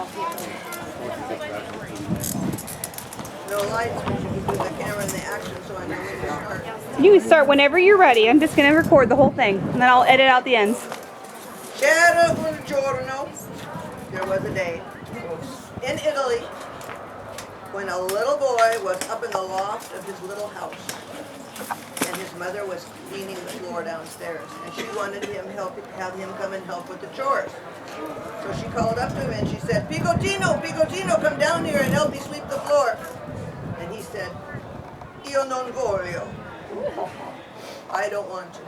No lights, but you can do the camera and the action, so I know when to start. You can start whenever you're ready. I'm just going to record the whole thing, and then I'll edit out the ends. C'era un giorno, there was a day, in Italy, when a little boy was up in the loft of his little house. And his mother was cleaning the floor downstairs, and she wanted him have him come and help with the chores. So she called up to him and she said, Pigotino, Pigotino, come down here and help me sweep the floor. And he said, Io non voglio. I don't want to.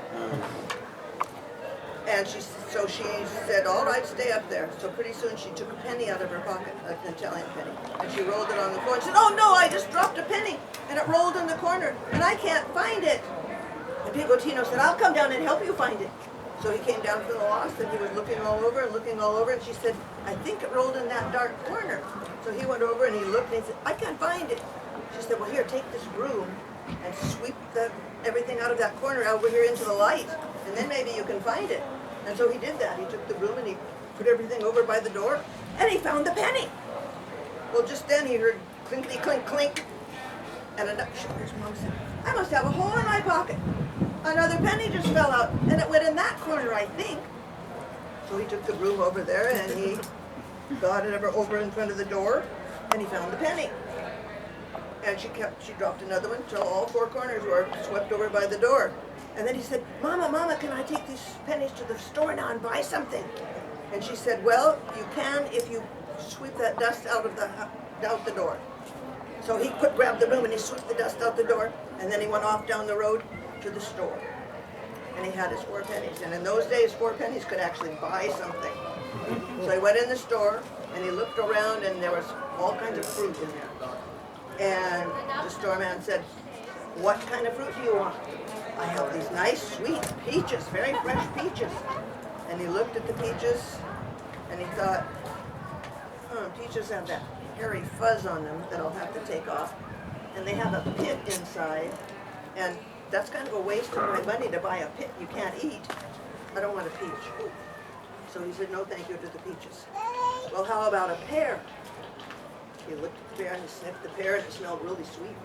And she said, all right, stay up there. So pretty soon she took a penny out of her pocket, an Italian penny, and she rolled it on the floor and said, oh no, I just dropped a penny, and it rolled in the corner, and I can't find it. And Pigotino said, I'll come down and help you find it. So he came down from the loft, and he was looking all over, and she said, I think it rolled in that dark corner. So he went over and he looked, and he said, I can't find it. She said, well, here, take this broom and sweep everything out of that corner over here into the light, and then maybe you can find it. And so he did that. He took the broom and he put everything over by the door, and he found the penny. Well, just then he heard clinkety clink clink, and his mom said, I must have a hole in my pocket. Another penny just fell out, and it went in that corner, I think. So he took the broom over there and he got it over in front of the door, and he found the penny. And she dropped another one till all four corners were swept over by the door. And then he said, Mama, Mama, can I take these pennies to the store now and buy something? And she said, well, you can if you sweep that dust out the door. So he grabbed the broom and he swept the dust out the door, and then he went off down the road to the store. And he had his 4 pennies. And in those days, 4 pennies could actually buy something. So he went in the store and he looked around, and there was all kinds of fruit in there. And the storeman said, what kind of fruit do you want? I have these nice, sweet peaches, very fresh peaches. And he looked at the peaches, and he thought, peaches have that hairy fuzz on them that I'll have to take off. And they have a pit inside, and that's kind of a waste of my money to buy a pit you can't eat. I don't want a peach. So he said, no, thank you to the peaches. Well, how about a pear? He looked at the pear and he sniffed the pear, and it smelled really sweet.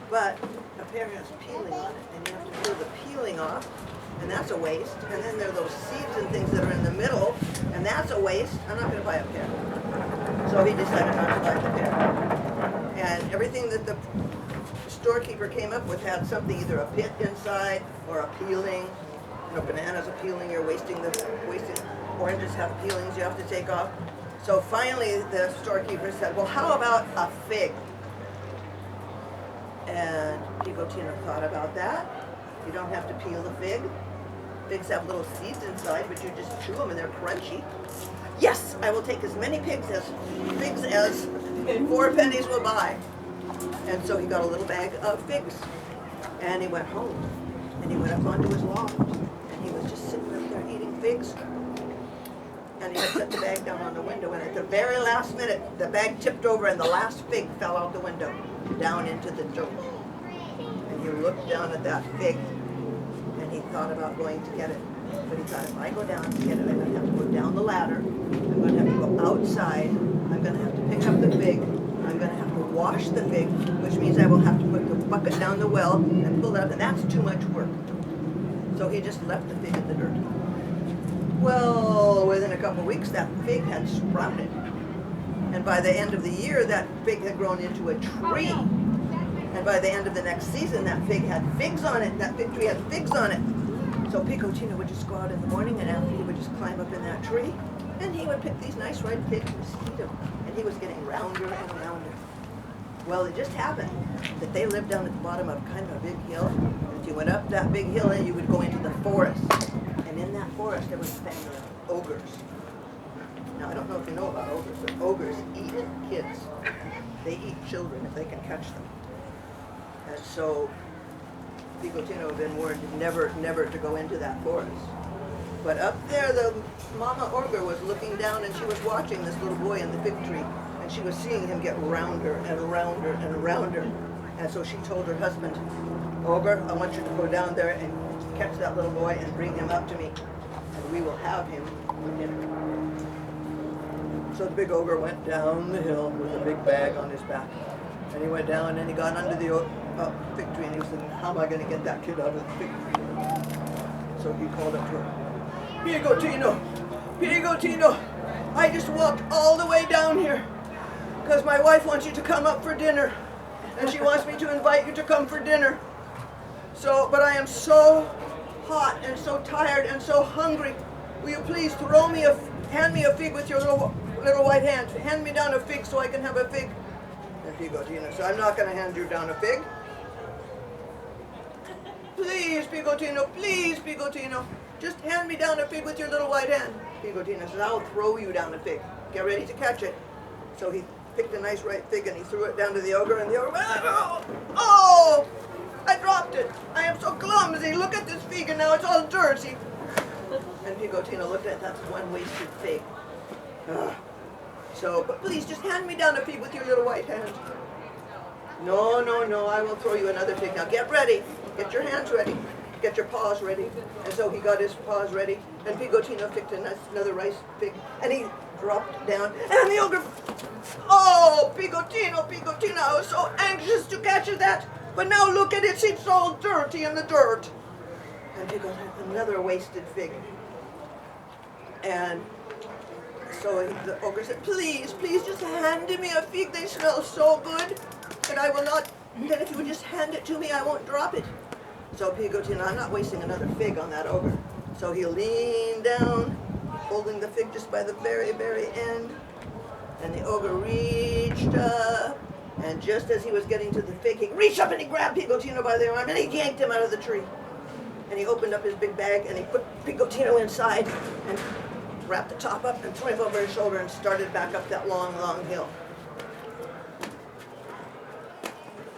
But a pear has peeling on it, and you have to peel the peeling off, and that's a waste. And then there are those seeds and things that are in the middle, and that's a waste. I'm not going to buy a pear. So he decided not to buy the pear. And everything that the storekeeper came up with had something, either a pit inside or a peeling. You know, bananas are peeling, you're wasting. Oranges have peelings you have to take off. So finally the storekeeper said, well, how about a fig? And Pigotino thought about that. You don't have to peel the fig. Figs have little seeds inside, but you just chew them and they're crunchy. Yes, I will take as many figs as 4 pennies will buy. And so he got a little bag of figs. And he went home. And he went up onto his loft. And he was just sitting up there eating figs. And he set the bag down on the window. And at the very last minute, the bag tipped over and the last fig fell out the window, down into the dirt. And he looked down at that fig, and he thought about going to get it. But he thought, if I go down to get it, I'm going to have to go down the ladder. I'm going to have to go outside. I'm going to have to pick up the fig. I'm going to have to wash the fig, which means I will have to put the bucket down the well and pull it up, and that's too much work. So he just left the fig in the dirt. Well, within a couple of weeks, that fig had sprouted. And by the end of the year, that fig had grown into a tree. And by the end of the next season, that fig had figs on it. That fig tree had figs on it. So Pigotino would just go out in the morning, and after he would just climb up in that tree, and he would pick these nice red figs and eat them. And he was getting rounder and rounder. Well, it just happened that they lived down at the bottom of kind of a big hill. And if you went up that big hill, and you would go into the forest. And in that forest, there was a family of ogres. Now, I don't know if you know about ogres, but ogres eat kids. They eat children if they can catch them. And so Pigotino had been warned never to go into that forest. But up there, the mama ogre was looking down, and she was watching this little boy in the fig tree, and she was seeing him get rounder and rounder and rounder. And so she told her husband, Ogre, I want you to go down there and catch that little boy and bring him up to me, and we will have him for dinner. So the big ogre went down the hill with a big bag on his back. And he went down and he got under the fig tree and he was thinking, how am I going to get that kid out of the fig tree? So he called up to her, Pigotino, Pigotino, I just walked all the way down here because my wife wants you to come up for dinner. And she wants me to invite you to come for dinner. So, but I am so hot and so tired and so hungry. Will you please hand me a fig with your little white hand. Hand me down a fig so I can have a fig. And Pigotino said, I'm not going to hand you down a fig. Please, Pigotino, please, Pigotino. Just hand me down a fig with your little white hand. Pigotino says, I'll throw you down a fig. Get ready to catch it. So he picked a nice ripe fig and he threw it down to the ogre, and the ogre went, oh, I dropped it. I am so clumsy. Look at this fig and now it's all dirty. And Pigotino looked at it. That's one wasted fig. But please just hand me down a fig with your little white hand. No, no, no, I will throw you another fig. Now get ready. Get your hands ready. Get your paws ready. And so he got his paws ready, and Pigotino picked another rice fig, and he dropped down, and the ogre, oh, Pigotino, Pigotino, I was so anxious to catch that, but now look at it, it's all dirty in the dirt. And Pigotino, another wasted fig. And so the ogre said, please, please just hand me a fig, they smell so good, but I will not, then if you would just hand it to me, I won't drop it. So Pigotino, I'm not wasting another fig on that ogre. So he leaned down, holding the fig just by the very, very end. And the ogre reached up, and just as he was getting to the fig, he reached up and he grabbed Pigotino by the arm and he yanked him out of the tree. And he opened up his big bag and he put Pigotino inside and wrapped the top up and threw him over his shoulder and started back up that long, long hill.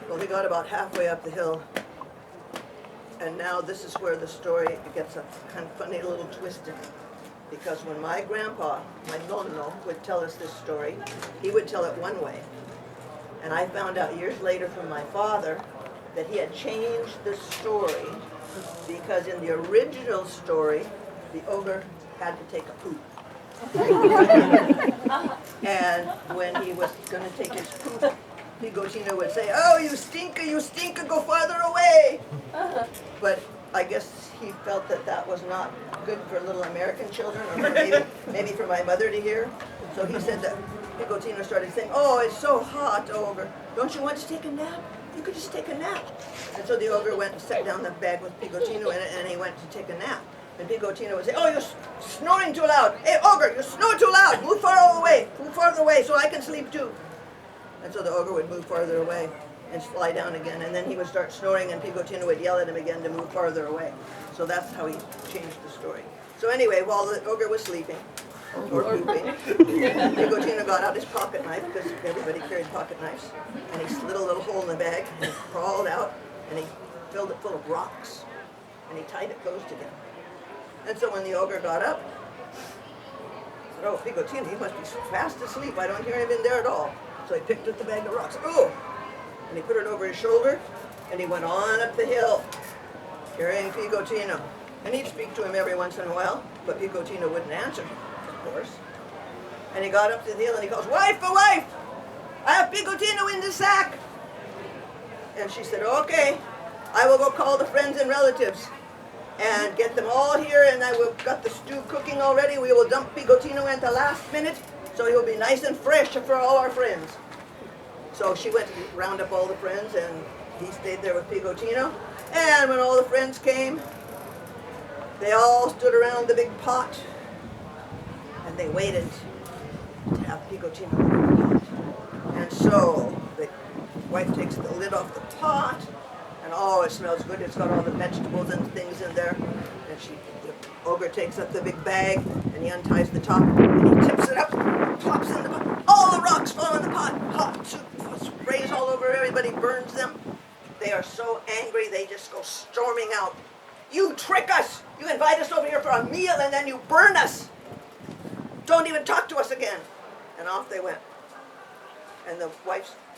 Well, he got about halfway up the hill. And now this is where the story gets a kind of funny little twisted. Because when my grandpa, my nonno, would tell us this story, he would tell it one way. And I found out years later from my father that he had changed the story because in the original story, the ogre had to take a poop. And when he was going to take his poop, Pigotino would say, oh, you stinker, go farther away. But I guess he felt that that was not good for little American children, or maybe for my mother to hear. So he said that Pigotino started saying, oh, it's so hot, ogre. Don't you want to take a nap? You could just take a nap. And so the ogre went and set down the bag with Pigotino in it, and he went to take a nap. And Pigotino would say, oh, you're snoring too loud. Hey, ogre, you snore too loud. Move farther away so I can sleep too. And so the ogre would move farther away and lie down again, and then he would start snoring, and Pigotino would yell at him again to move farther away. So that's how he changed the story. So anyway, while the ogre was sleeping, or pooping, Pigotino got out his pocket knife, because everybody carried pocket knives, and he slit a little hole in the bag, and he crawled out, and he filled it full of rocks, and he tied it closed again. And so when the ogre got up, he said, oh, Pigotino, he must be fast asleep. I don't hear him in there at all. So he picked up the bag of rocks. Oh! And he put it over his shoulder, and he went on up the hill, carrying Pigotino. And he'd speak to him every once in a while, but Pigotino wouldn't answer, of course. And he got up to the hill, and he calls, wife, oh, wife! I have Pigotino in the sack! And she said, okay, I will go call the friends and relatives and get them all here, and I will got the stew cooking already. We will dump Pigotino at the last minute, so he will be nice and fresh for all our friends. So she went to round up all the friends, and he stayed there with Pigotino. And when all the friends came, they all stood around the big pot, and they waited to have Pigotino in the pot. And so the wife takes the lid off the pot, and oh, it smells good. It's got all the vegetables and things in there. And the ogre takes up the big bag, and he unties the top, and he tips it up, plops in the pot. All the rocks fall in the pot. Hot soup sprays all over everybody, burns them. They are so angry, they just go storming out. You trick us! You invite us over here for a meal, and then you burn us! Don't even talk to us again! And off they went. And the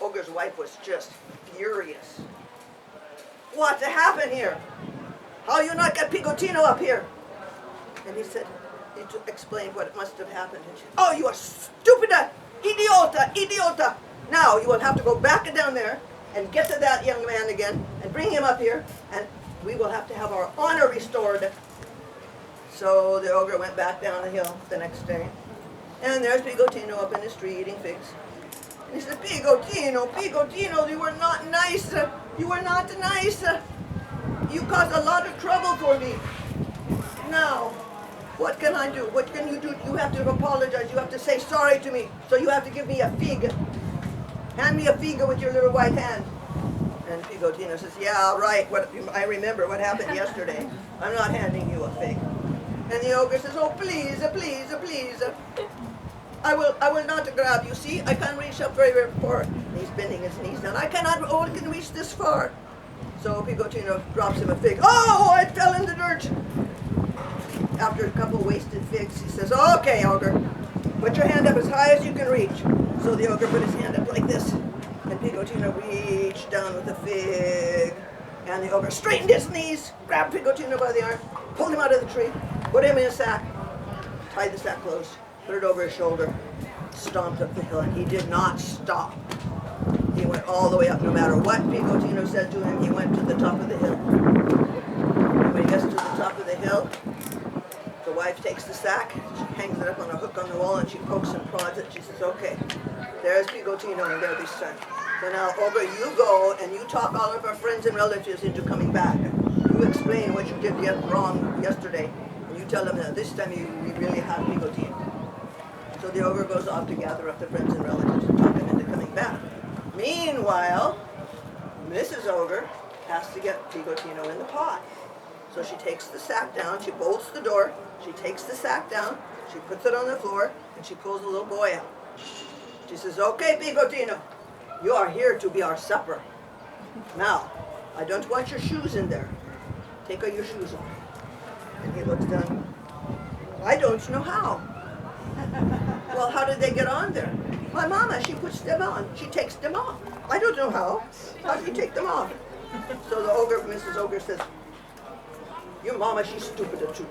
ogre's wife was just furious. What happened here? How you not get Pigotino up here? And he said, explained what must have happened. And she, oh, you are stupida, idiota, idiota. Now you will have to go back down there and get to that young man again and bring him up here, and we will have to have our honor restored. So the ogre went back down the hill the next day, and there's Pigotino up in his tree eating figs. And he said, Pigotino, Pigotino, you were not nice. You were not nice. You caused a lot of trouble for me. Now, what can I do? What can you do? You have to apologize. You have to say sorry to me. So you have to give me a fig. Hand me a fig with your little white hand. And Pigotino says, yeah, right. I remember what happened yesterday. I'm not handing you a fig. And the ogre says, oh, please, please, please. I will not grab you. See, I can't reach up very, very far. And he's bending his knees down. I cannot can reach this far. So Pigotino drops him a fig. Oh, it fell in the dirt. After a couple wasted figs, he says, okay, ogre, put your hand up as high as you can reach. So the ogre put his hand up like this. And Pigotino reached down with the fig. And the ogre straightened his knees, grabbed Pigotino by the arm, pulled him out of the tree, put him in a sack, tied the sack closed, put it over his shoulder, stomped up the hill, and he did not stop. He went all the way up. No matter what Pigotino said to him, he went to the top of the hill. And when he gets to the top of the hill, the wife takes the sack, she hangs it up on a hook on the wall, and she pokes and prods it. She says, okay, there's Pigotino, and there'll be son. So now, ogre, you go, and you talk all of our friends and relatives into coming back. You explain what you did wrong yesterday, and you tell them that this time we really have Pigotino. So the ogre goes off to gather up the friends and relatives and talk them into coming back. Meanwhile, Mrs. Ogre has to get Pigotino in the pot. So she takes the sack down, she bolts the door, she takes the sack down, she puts it on the floor, and she pulls the little boy out. She says, okay, Pigotino, you are here to be our supper. Now, I don't want your shoes in there. Take all your shoes off. And he looks down. I don't know how. Well, how did they get on there? My mama, she puts them on. She takes them off. I don't know how. How do you take them off? So the ogre, Mrs. Ogre says, your mama, she's stupider too.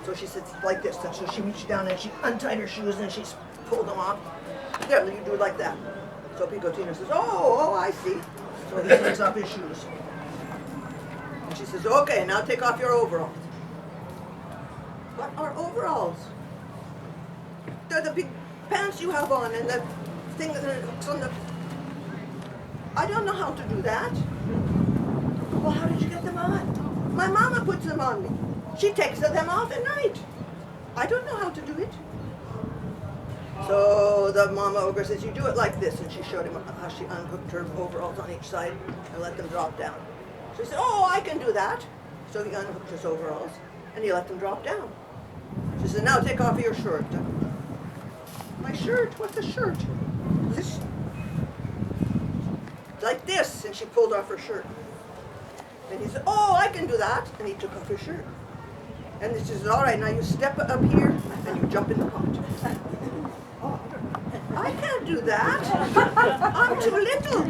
So she sits like this. And so she reached down and she untied her shoes and she pulled them off. There, you do it like that. So Pigotino says, oh, I see. So he takes off his shoes. And she says, okay, now take off your overalls. What are overalls? They're the big pants you have on and the thing that hooks on the... I don't know how to do that. Well, how did you get them on? My mama puts them on me. She takes them off at night. I don't know how to do it. So the mama ogre says, you do it like this. And she showed him how she unhooked her overalls on each side and let them drop down. So he said, oh, I can do that. So he unhooked his overalls and he let them drop down. She said, now take off your shirt. My shirt? What's a shirt? This. Like this. And she pulled off her shirt. And he said, oh, I can do that. And he took off his shirt. And she says, all right, now you step up here and you jump in the pot. I can't do that. I'm too little.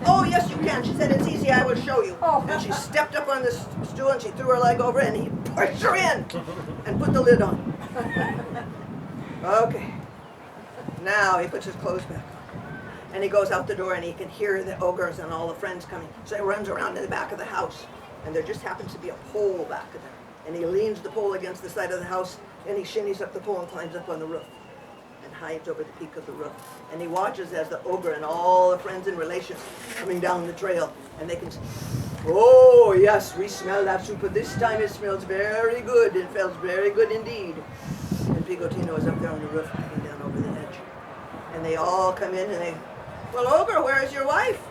Oh, yes, you can. She said, it's easy. I will show you. And she stepped up on the stool and she threw her leg over and he pushed her in and put the lid on. Okay. Now he puts his clothes back on. And he goes out the door and he can hear the ogres and all the friends coming. So he runs around in the back of the house. And there just happens to be a pole back there. And he leans the pole against the side of the house and he shinnies up the pole and climbs up on the roof. Hides over the peak of the roof. And he watches as the ogre and all the friends and relations coming down the trail. And they can say, oh, yes, we smell that soup. But this time it smells very good. It smells very good indeed. And Pigotino is up there on the roof, hanging down over the edge. And they all come in and they, well, ogre, where is your wife?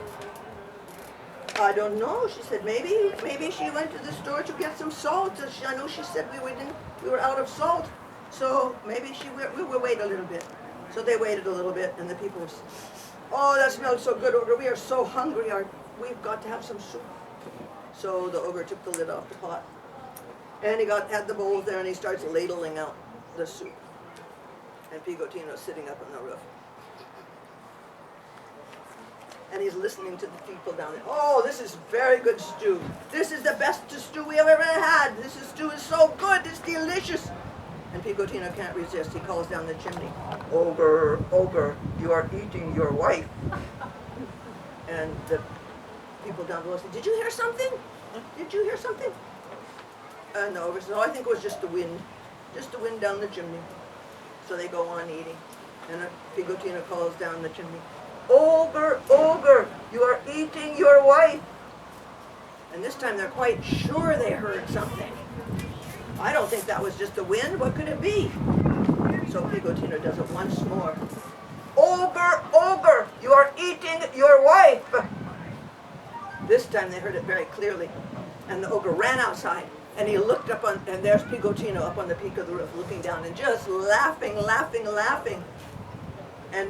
I don't know. She said, maybe she went to the store to get some salt. I know she said we were out of salt. So maybe we will wait a little bit. So they waited a little bit, and the people were, oh, that smells so good, ogre. We are so hungry. We've got to have some soup. So the ogre took the lid off the pot, and he had the bowls there, and he starts ladling out the soup. And Pigotino's sitting up on the roof. And he's listening to the people down there. Oh, this is very good stew. This is the best stew we have ever had. This stew is so good. It's delicious. And Pigotino can't resist. He calls down the chimney, "Ogre, ogre, you are eating your wife." And the people down below say, "Did you hear something? Did you hear something?" And the ogre says, "Oh, I think it was just the wind down the chimney." So they go on eating. And Pigotino calls down the chimney, "Ogre, ogre, you are eating your wife." And this time they're quite sure they heard something. "I don't think that was just the wind. What could it be?" So Pigotino does it once more. "Ogre, ogre, you are eating your wife." This time they heard it very clearly. And the ogre ran outside. And he looked up and there's Pigotino up on the peak of the roof looking down and just laughing, laughing, laughing. And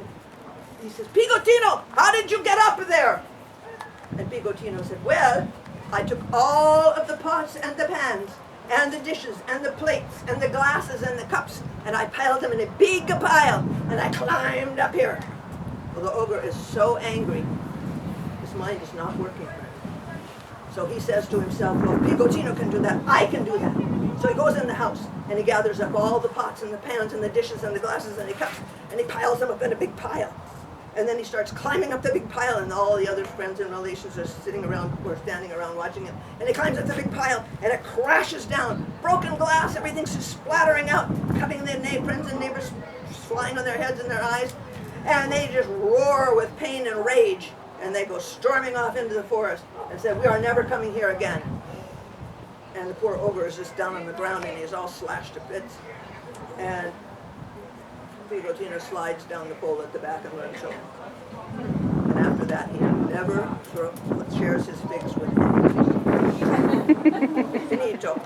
he says, "Pigotino, how did you get up there?" And Pigotino said, "Well, I took all of the pots and the pans and the dishes and the plates and the glasses and the cups and I piled them in a big pile and I climbed up here." Well, the ogre is so angry, his mind is not working. So he says to himself, "Well, Pigotino can do that, I can do that." So he goes in the house and he gathers up all the pots and the pans and the dishes and the glasses and the cups and he piles them up in a big pile. And then he starts climbing up the big pile and all the other friends and relations are sitting around or standing around watching him. And he climbs up the big pile and it crashes down. Broken glass, everything's just splattering out, cutting their friends and neighbors, flying on their heads and their eyes. And they just roar with pain and rage. And they go storming off into the forest and say, "We are never coming here again." And the poor ogre is just down on the ground and he's all slashed to bits. And Pigotino slides down the pole at the back and runs home. And after that, he never shares his figs with him. Finito.